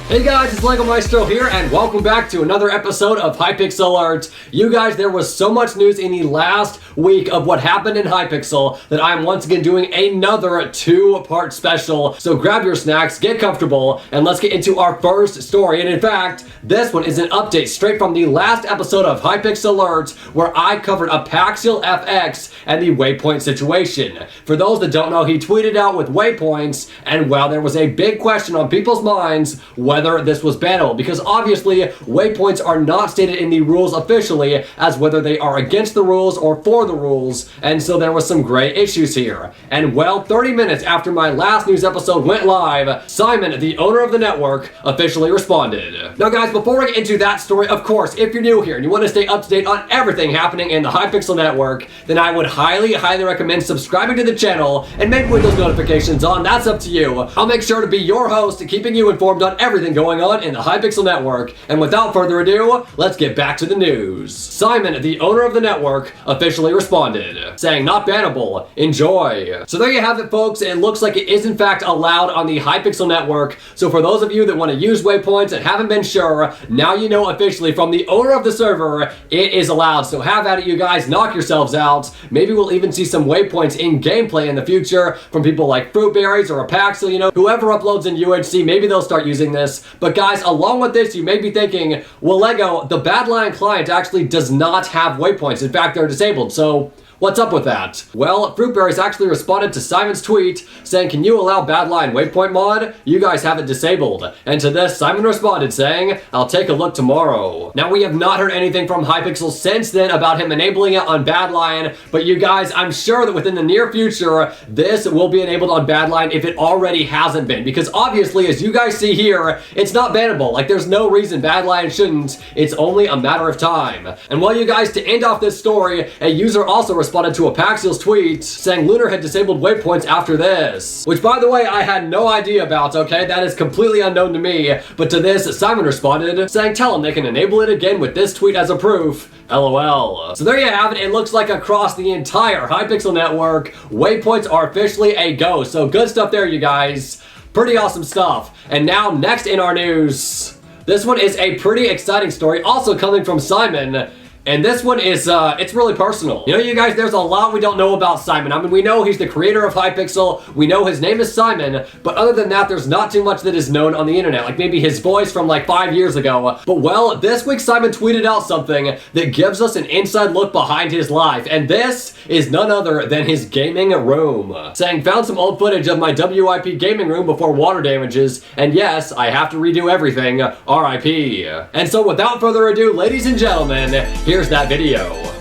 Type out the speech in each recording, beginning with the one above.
Hey guys, it's Maestro here, and welcome back to another episode of Hypixel Alert. You guys, there was so much news in the last week of what happened in Hypixel that I'm once again doing another two-part special. So grab your snacks, get comfortable, and let's get into our first story. And in fact, this one is an update straight from the last episode of Hypixel Alert, where I covered epaxial FX and the waypoint situation. For those that don't know, he tweeted out with waypoints, and well, there was a big question on people's minds whether this was bannable, because obviously waypoints are not stated in the rules officially as whether they are against the rules or for the rules, and so there was some gray issues here. And well, 30 minutes after my last news episode went live, Simon, the owner of the network, officially responded. Now guys, before we get into that story, of course, if you're new here and you want to stay up to date on everything happening in the Hypixel network, then I would highly recommend subscribing to the channel and maybe with those notifications on. That's up to you. I'll make sure to be your host, keeping you informed on everything going on in the Hypixel network. And without further ado, let's get back to the news. Simon, the owner of the network, officially responded, saying not bannable, enjoy. So there you have it, folks. It looks like it is in fact allowed on the Hypixel network. So for those of you that want to use waypoints and haven't been sure, now you know officially from the owner of the server, it is allowed. So have at it, you guys, knock yourselves out. Maybe we'll even see some waypoints in gameplay in the future from people like fruitberries or epaxial, you know, whoever uploads in UHC, maybe they'll start using this. But guys, along with this, you may be thinking, well, Lego, the Badlion client actually does not have waypoints. In fact, they're disabled. So what's up with that? Well, fruitberries actually responded to Simon's tweet saying, can you allow Badlion waypoint mod? You guys have it disabled. And to this, Simon responded saying, I'll take a look tomorrow. Now, we have not heard anything from Hypixel since then about him enabling it on Badlion, but you guys, I'm sure that within the near future, this will be enabled on Badlion if it already hasn't been, because obviously, as you guys see here, it's not bannable. Like, there's no reason Badlion shouldn't. It's only a matter of time. And well, you guys, to end off this story, a user also responded to epaxial's tweet saying Lunar had disabled waypoints after this, which by the way I had no idea about. Okay, that is completely unknown to me. But to this, Simon responded saying tell them they can enable it again with this tweet as a proof. LOL. So there you have it. It looks like across the entire Hypixel network, waypoints are officially a go. So good stuff there, you guys. Pretty awesome stuff. And now next in our news, this one is a pretty exciting story, also coming from Simon. And this one is, it's really personal. You know, you guys, there's a lot we don't know about Simon. I mean, we know he's the creator of Hypixel. We know his name is Simon. But other than that, there's not too much that is known on the internet. Like maybe his voice from like 5 years ago. But well, this week Simon tweeted out something that gives us an inside look behind his life. And this is none other than his gaming room. Saying, found some old footage of my WIP gaming room before water damages. And yes, I have to redo everything. RIP. And so without further ado, ladies and gentlemen, here's that video.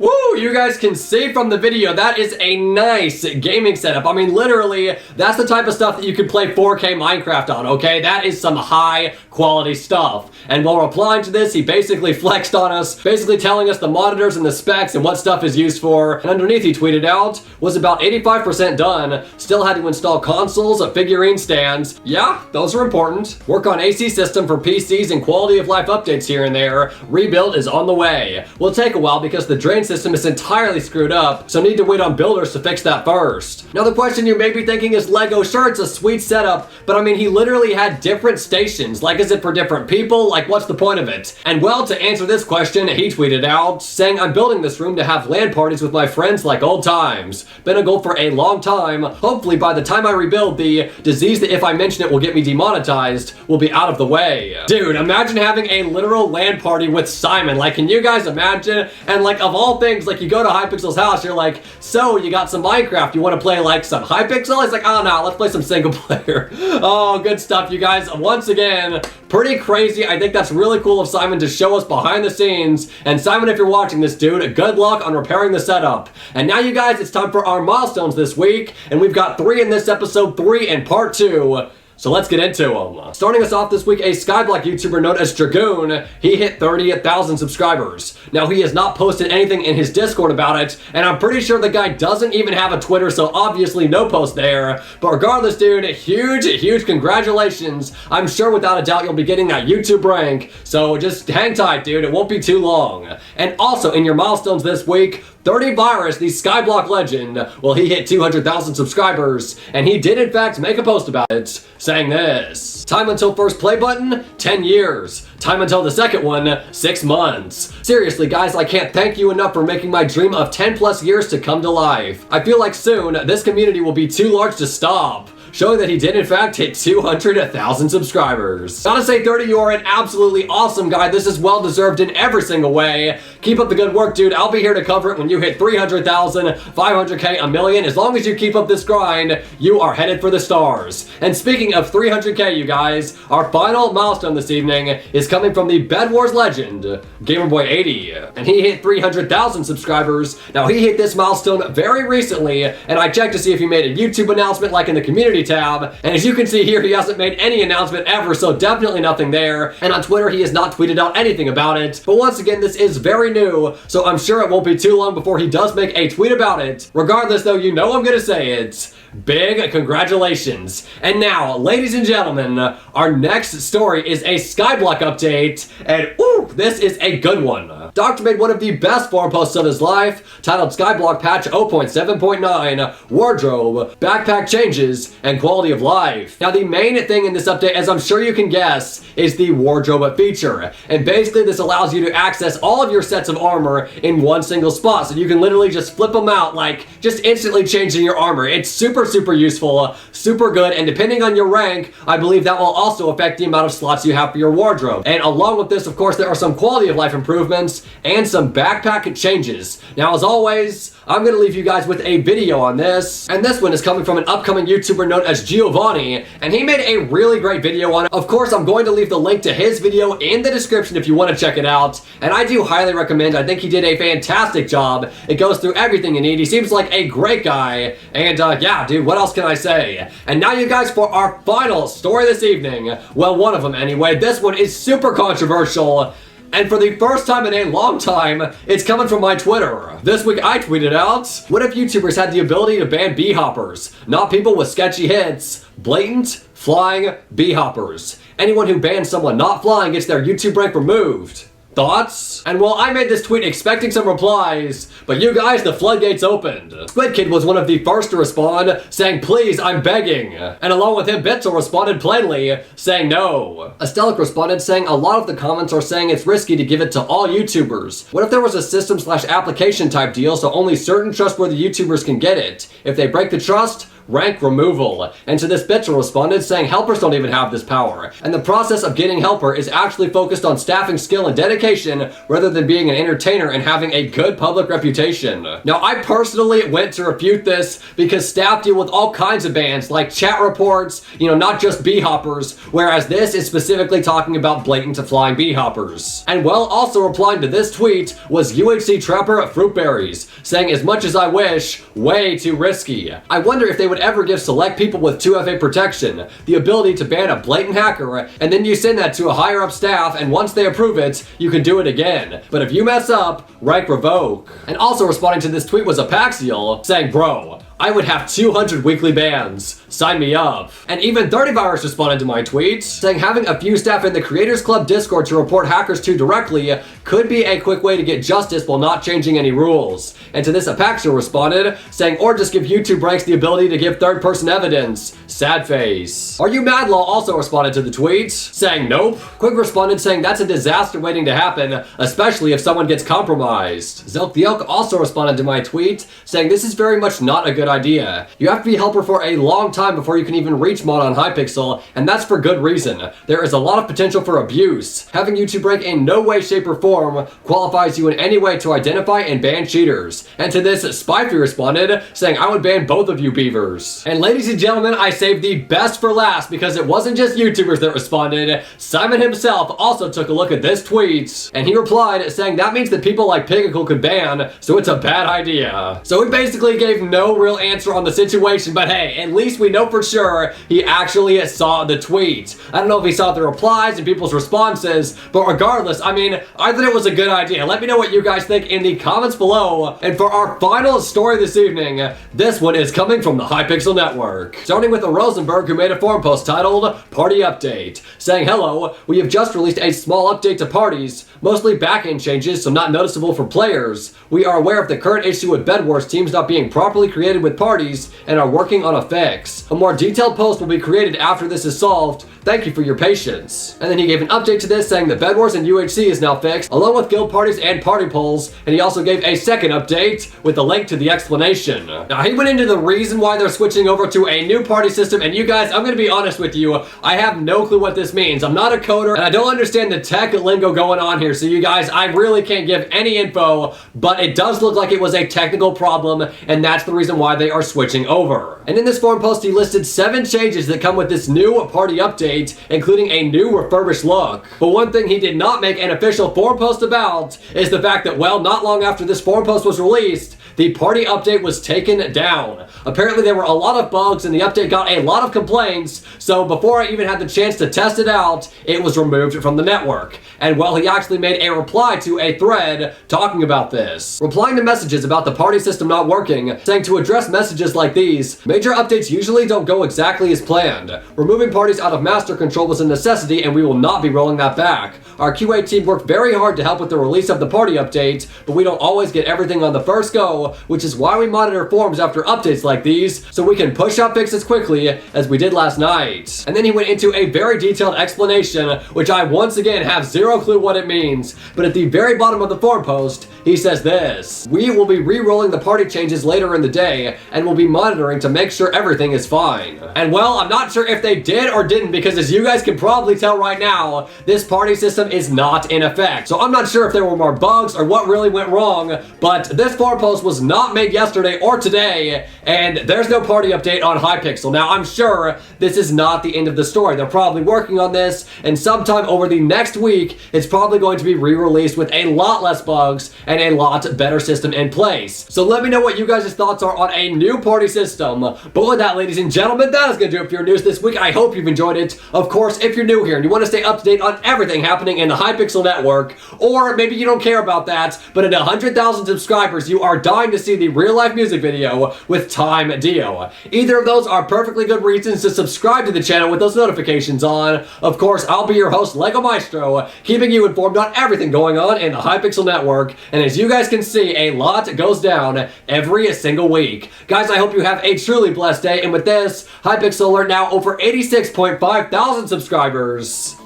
Woo! You guys can see from the video, that is a nice gaming setup. I mean, literally, that's the type of stuff that you could play 4K Minecraft on, okay? That is some high quality stuff. And while replying to this, he basically flexed on us, basically telling us the monitors and the specs and what stuff is used for. And underneath he tweeted out, was about 85% done, still had to install consoles, figurine stands. Yeah, those are important. Work on AC system for PCs and quality of life updates here and there. Rebuild is on the way. Will take a while because the drain system is entirely screwed up, so need to wait on builders to fix that first. Now the question you may be thinking is, Lego, sure, it's a sweet setup, but I mean, he literally had different stations. Like, is it for different people? Like, what's the point of it? And well, to answer this question, he tweeted out, saying, I'm building this room to have LAN parties with my friends like old times. Been a goal for a long time. Hopefully by the time I rebuild, the disease that if I mention it will get me demonetized will be out of the way. Dude, imagine having a literal LAN party with Simon. Like, can you guys imagine? And like, of all things, like, you go to Hypixel's house, you're like, so you got some Minecraft, you want to play like some Hypixel? He's like, oh no, let's play some single player. Oh, good stuff, you guys. Once again, pretty crazy. I think that's really cool of Simon to show us behind the scenes. And Simon, if you're watching this, dude, good luck on repairing the setup. And now, you guys, it's time for our milestones this week, and we've got 3 in this episode, 3 in part 2. So let's get into them. Starting us off this week, a Skyblock YouTuber known as Dragoon, he hit 30,000 subscribers. Now, he has not posted anything in his Discord about it, and I'm pretty sure the guy doesn't even have a Twitter, so obviously no post there. But regardless, dude, huge congratulations. I'm sure without a doubt you'll be getting that YouTube rank, so just hang tight, dude. It won't be too long. And also, in your milestones this week, Thirtyvirus, the Skyblock legend, well, he hit 200,000 subscribers, and he did in fact make a post about it, saying this. Time until first play button, 10 years. Time until the second one, 6 months. Seriously, guys, I can't thank you enough for making my dream of 10 plus years to come to life. I feel like soon, this community will be too large to stop. Showing that he did in fact hit 200,000 subscribers. Gotta say, 30, you are an absolutely awesome guy. This is well deserved in every single way. Keep up the good work, dude. I'll be here to cover it when you hit 300,000, 500k, a million. As long as you keep up this grind, you are headed for the stars. And speaking of 300k, you guys, our final milestone this evening is coming from the Bed Wars legend, Gamerboy80. And he hit 300,000 subscribers. Now, he hit this milestone very recently, and I checked to see if he made a YouTube announcement like in the community tab, and as you can see here, he hasn't made any announcement ever, so definitely nothing there. And on Twitter, he has not tweeted out anything about it. But once again, this is very new, so I'm sure it won't be too long before he does make a tweet about it. Regardless, though, you know I'm gonna say it. Big congratulations. And now, ladies and gentlemen, our next story is a Skyblock update, and ooh, this is a good one. Doctor made one of the best forum posts of his life, titled Skyblock Patch 0.7.9, Wardrobe, Backpack Changes, and Quality of Life. Now, the main thing in this update, as I'm sure you can guess, is the wardrobe feature. And basically, this allows you to access all of your sets of armor in one single spot, so you can literally just flip them out, like, just instantly changing your armor. It's super useful, super good, and depending on your rank, I believe that will also affect the amount of slots you have for your wardrobe. And along with this, of course, there are some quality of life improvements and some backpack changes. Now, as always, I'm going to leave you guys with a video on this, and this one is coming from an upcoming YouTuber known as GIOVANNI, and he made a really great video on it. Of course, I'm going to leave the link to his video in the description if you want to check it out, and I do highly recommend. I think he did a fantastic job. It goes through everything you need. He seems like a great guy, and yeah, dude, what else can I say? And now, you guys, for our final story this evening. Well, one of them anyway. This one is super controversial, and for the first time in a long time, it's coming from my Twitter. This week I tweeted out, what if YouTubers had the ability to ban bee hoppers? Not people with sketchy hits, blatant, flying bee hoppers. Anyone who bans someone not flying gets their YouTube rank removed. Thoughts? And well, I made this tweet expecting some replies, but you guys, the floodgates opened. Squid Kid was one of the first to respond, saying, please, I'm begging. And along with him, Bitzel responded plainly, saying no. Astelic responded, saying, a lot of the comments are saying it's risky to give it to all YouTubers. What if there was a system/application type deal so only certain trustworthy YouTubers can get it? If they break the trust, rank removal. And to this, Bitzel responded, saying helpers don't even have this power, and the process of getting helper is actually focused on staffing skill and dedication education rather than being an entertainer and having a good public reputation. Now, I personally went to refute this because staff deal with all kinds of bans like chat reports, not just bee hoppers, whereas this is specifically talking about blatant flying bee hoppers. And well, also replying to this tweet was UHC Trapper Fruitberries, saying, as much as I wish, way too risky. I wonder if they would ever give select people with 2FA protection the ability to ban a blatant hacker, and then you send that to a higher up staff, and once they approve it, you can do it again. But if you mess up, rank revoke. And also responding to this tweet was epaxial, saying, bro, I would have 200 weekly bans. Sign me up. And even Thirtyvirus responded to my tweet, saying having a few staff in the Creators Club Discord to report hackers to directly could be a quick way to get justice while not changing any rules. And to this, epaxial responded, saying, or just give YouTube breaks the ability to give third-person evidence. Sad face. areumadlol also responded to the tweet, saying nope. Quig responded saying that's a disaster waiting to happen, especially if someone gets compromised. Zelktheelk also responded to my tweet, saying this is very much not a good idea. You have to be a helper for a long time before you can even reach mod on Hypixel, and that's for good reason. There is a lot of potential for abuse. Having YouTube break in no way, shape, or form qualifies you in any way to identify and ban cheaters. And to this, Spifey responded, saying I would ban both of you beavers. And ladies and gentlemen, I saved the best for last because it wasn't just YouTubers that responded. Simon himself also took a look at this tweet, and he replied saying that means that people like Hypixel could ban, so it's a bad idea. So he basically gave no real answer on the situation, but hey, at least we know for sure he actually saw the tweet. I don't know if he saw the replies and people's responses, but regardless, I thought it was a good idea. Let me know what you guys think in the comments below. And for our final story this evening, this one is coming from the Hypixel network. Starting with a Rosenberg who made a forum post titled Party Update, saying, hello, we have just released a small update to parties, mostly backend changes, so not noticeable for players. We are aware of the current issue with Bed Wars teams not being properly created with parties and are working on a fix. A more detailed post will be created after this is solved. Thank you for your patience. And then he gave an update to this saying that Bed Wars and UHC is now fixed, along with guild parties and party polls, and he also gave a second update with a link to the explanation. Now, he went into the reason why they're switching over to a new party system, and you guys, I'm gonna be honest with you, I have no clue what this means. I'm not a coder, and I don't understand the tech lingo going on here, so you guys, I really can't give any info, but it does look like it was a technical problem, and that's the reason why they are switching over. And in this forum post, he listed 7 changes that come with this new party update, including a new refurbished look. But one thing he did not make an official forum post about is the fact that, well, not long after this forum post was released, the party update was taken down. Apparently there were a lot of bugs and the update got a lot of complaints, so before I even had the chance to test it out, it was removed from the network. And well, he actually made a reply to a thread talking about this. Replying to messages about the party system not working, saying to address messages like these, major updates usually don't go exactly as planned. Removing parties out of master control was a necessity and we will not be rolling that back. Our QA team worked very hard to help with the release of the party update, but we don't always get everything on the first go, which is why we monitor forums after updates like these, so we can push out fixes quickly, as we did last night. And then he went into a very detailed explanation, which I once again have zero clue what it means, but at the very bottom of the forum post, he says this: we will be re-rolling the party changes later in the day, and we'll be monitoring to make sure everything is fine. And well, I'm not sure if they did or didn't, because as you guys can probably tell right now, this party system is not in effect. So I'm not sure if there were more bugs or what really went wrong, but this forum post was not made yesterday or today, and there's no party update on Hypixel. Now, I'm sure this is not the end of the story. They're probably working on this, and sometime over the next week, it's probably going to be re-released with a lot less bugs and a lot better system in place. So let me know what you guys' thoughts are on a new party system. But with that, ladies and gentlemen, that is going to do it for your news this week. I hope you've enjoyed it. Of course, if you're new here and you want to stay up to date on everything happening in the Hypixel network, or maybe you don't care about that, but at 100,000 subscribers, you are dying to see the real-life music video with Time Dio. Either of those are perfectly good reasons to subscribe to the channel with those notifications on. Of course, I'll be your host, Lego Maestro, keeping you informed on everything going on in the Hypixel network, and as you guys can see, a lot goes down every single week. Guys, I hope you have a truly blessed day, and with this, Hypixel are now over 86.5 thousand subscribers.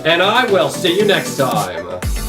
And I will see you next time.